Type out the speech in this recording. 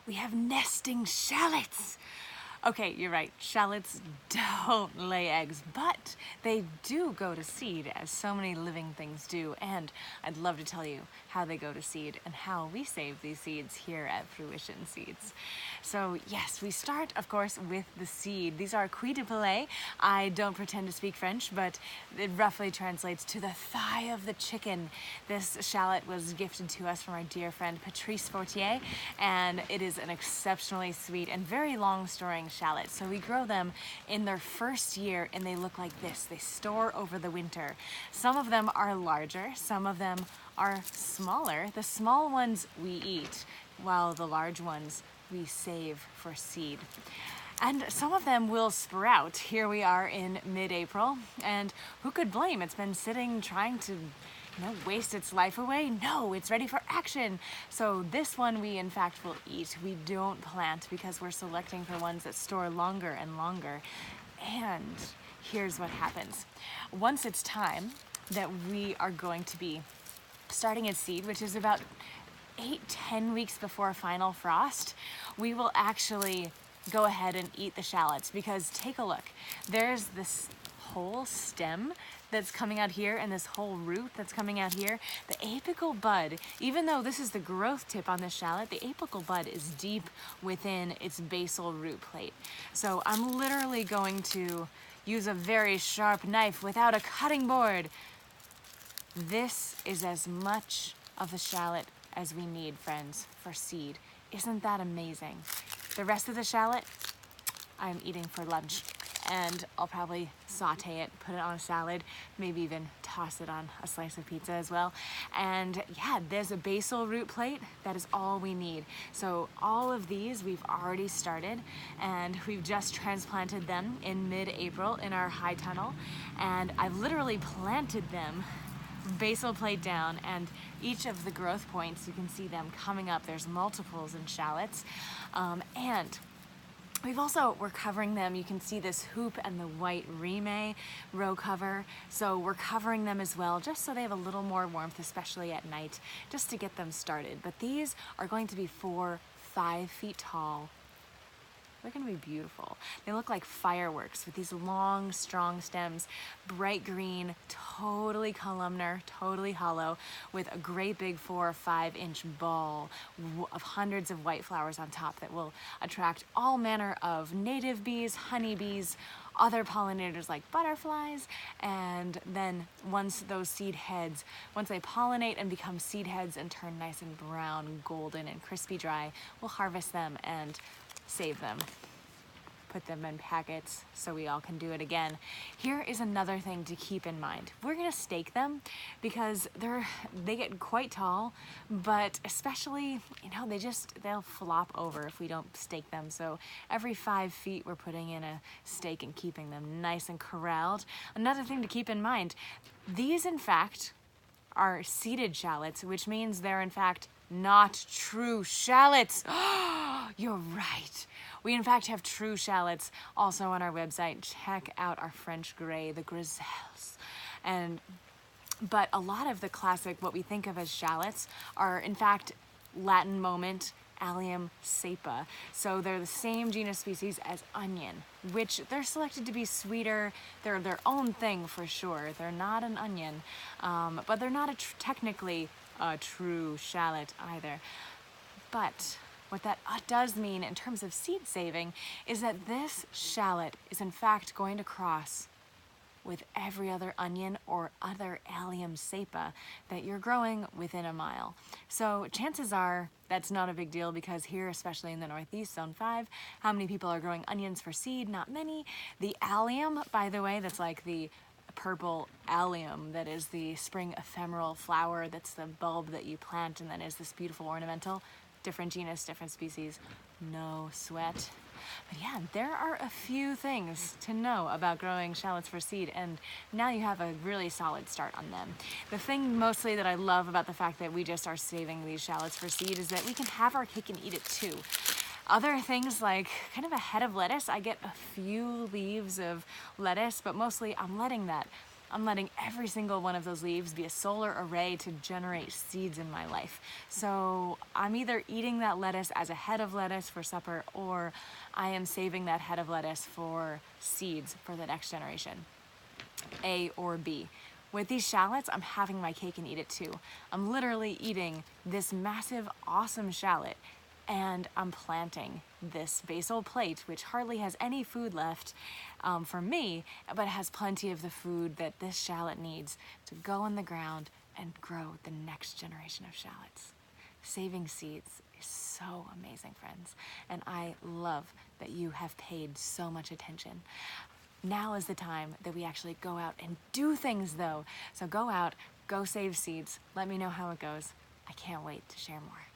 we have nesting shallots. Okay, you're right. Shallots don't lay eggs, but they do go to seed, as so many living things do. And I'd love to tell you how they go to seed and how we save these seeds here at Fruition Seeds. So yes, we start, of course, with the seed. These are cuits de poulet. I don't pretend to speak French, but it roughly translates to the thigh of the chicken. This shallot was gifted to us from our dear friend Patrice Fortier, and it is an exceptionally sweet and very long-storing shallots. So we grow them in their first year and they look like this. They store over the winter. Some of them are larger, some of them are smaller. The small ones we eat, while the large ones we save for seed. And some of them will sprout. Here we are in mid-April, and who could blame? It's been sitting trying to waste its life away. No, it's ready for action. So this one we in fact will eat. We don't plant because we're selecting for ones that store longer and longer. And here's what happens. Once it's time that we are going to be starting at seed, which is about 8-10 weeks before final frost, we will actually go ahead and eat the shallots, because take a look. There's this whole stem that's coming out here and this whole root that's coming out here. The apical bud, even though this is the growth tip on the shallot, the apical bud is deep within its basal root plate. So I'm literally going to use a very sharp knife without a cutting board. This is as much of the shallot as we need, friends, for seed. Isn't that amazing? The rest of the shallot, I'm eating for lunch. And I'll probably saute it, put it on a salad, maybe even toss it on a slice of pizza as well. And yeah, there's a basal root plate. That is all we need. So all of these we've already started, and we've just transplanted them in mid-April in our high tunnel. And I've literally planted them basal plate down, and each of the growth points, you can see them coming up. There's multiples in shallots. And we're covering them. You can see this hoop and the white rime row cover. So we're covering them as well, just so they have a little more warmth, especially at night, just to get them started. But these are going to be 4-5 feet tall. They're going to be beautiful. They look like fireworks with these long, strong stems, bright green, totally columnar, totally hollow, with a great big 4 or 5 inch ball of hundreds of white flowers on top that will attract all manner of native bees, honeybees, other pollinators like butterflies. And then once those seed heads, once they pollinate and become seed heads and turn nice and brown, golden, and crispy dry, we'll harvest them and save them, put them in packets so we all can do it again. Here is another thing to keep in mind. We're gonna stake them because they get quite tall, but especially, they'll flop over if we don't stake them. So every 5 feet we're putting in a stake and keeping them nice and corralled. Another thing to keep in mind, these in fact are seeded shallots, which means they're in fact not true shallots. You're right. We in fact have true shallots also on our website. Check out our French gray, the griselles. But a lot of the classic, what we think of as shallots, are in fact Latin moment Allium cepa. So they're the same genus species as onion, which they're selected to be sweeter. They're their own thing for sure. They're not an onion, but they're not technically a true shallot either. But what that does mean in terms of seed saving is that this shallot is in fact going to cross with every other onion or other Allium cepa that you're growing within a mile. So chances are that's not a big deal, because here, especially in the Northeast, Zone 5, how many people are growing onions for seed? Not many. The allium, by the way, that's like the purple allium that is the spring ephemeral flower, that's the bulb that you plant and then is this beautiful ornamental. Different genus, different species, no sweat. But yeah, there are a few things to know about growing shallots for seed, and now you have a really solid start on them. The thing mostly that I love about the fact that we just are saving these shallots for seed is that we can have our cake and eat it too. Other things like kind of a head of lettuce, I get a few leaves of lettuce, but mostly I'm letting that I'm letting every single one of those leaves be a solar array to generate seeds in my life. So I'm either eating that lettuce as a head of lettuce for supper, or I am saving that head of lettuce for seeds for the next generation. A or B. With these shallots, I'm having my cake and eat it too. I'm literally eating this massive, awesome shallot, and I'm planting this basil plate, which hardly has any food left for me, but has plenty of the food that this shallot needs to go in the ground and grow the next generation of shallots. Saving seeds is so amazing, friends, and I love that you have paid so much attention. Now is the time that we actually go out and do things, though. So go out, go save seeds. Let me know how it goes. I can't wait to share more.